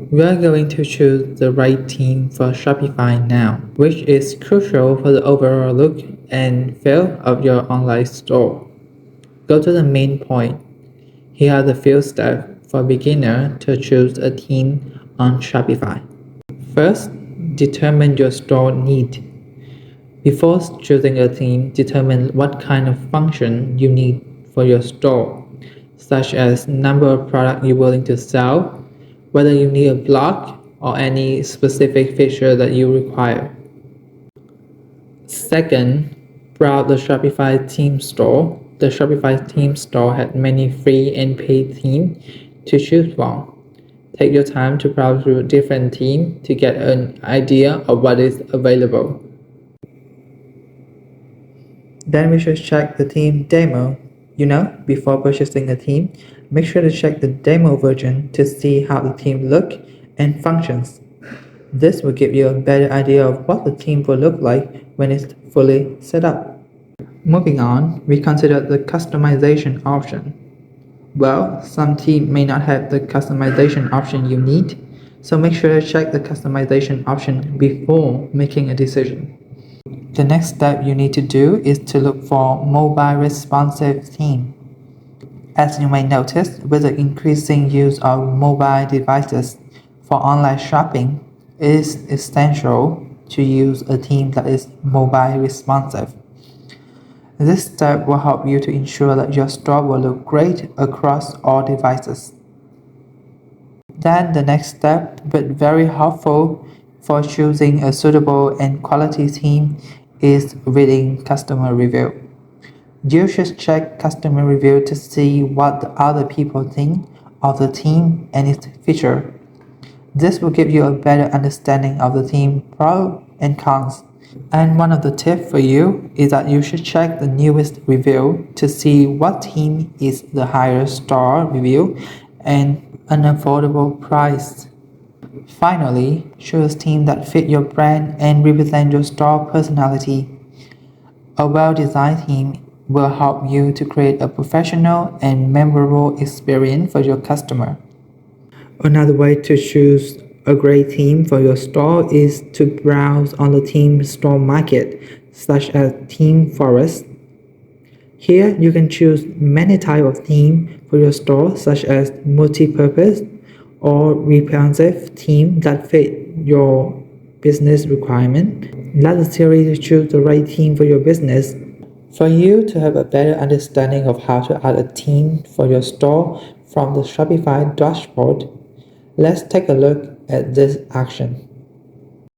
We are going to choose the right theme for Shopify now, which is crucial for the overall look and feel of your online store. Go to the main point. Here are the few steps for beginner to choose a theme on Shopify. First, determine your store need. Before choosing a theme, determine what kind of function you need for your store, such as number of products you're willing to sell, whether you need a block or any specific feature that you require. Second, browse the Shopify theme store. The Shopify theme store has many free and paid themes to choose from. Take your time to browse through different themes to get an idea of what is available. Then we should check the theme demo. Before purchasing a theme, make sure to check the demo version to see how the theme looks and functions. This will give you a better idea of what the theme will look like when it's fully set up. Moving on, we consider the customization option. Well, some themes may not have the customization option you need, so make sure to check the customization option before making a decision. The next step you need to do is to look for mobile responsive theme. As you may notice, with the increasing use of mobile devices for online shopping, it is essential to use a theme that is mobile responsive. This step will help you to ensure that your store will look great across all devices. Then the next step, but very helpful for choosing a suitable and quality theme, is reading customer review. You should check customer review to see what the other people think of the theme and its feature. This will give you a better understanding of the theme pros and cons. And one of the tips for you is that you should check the newest review to see what theme is the higher star review and an affordable price. Finally, choose theme that fit your brand and represent your store personality. A well-designed theme will help you to create a professional and memorable experience for your customer. Another way to choose a great theme for your store is to browse on the theme store market, such as Theme Forest. Here you can choose many types of theme for your store, such as multi-purpose or responsive theme that fit your business requirement. Let the series choose the right theme for your business. For you to have a better understanding of how to add a theme for your store from the Shopify dashboard, let's take a look at this action.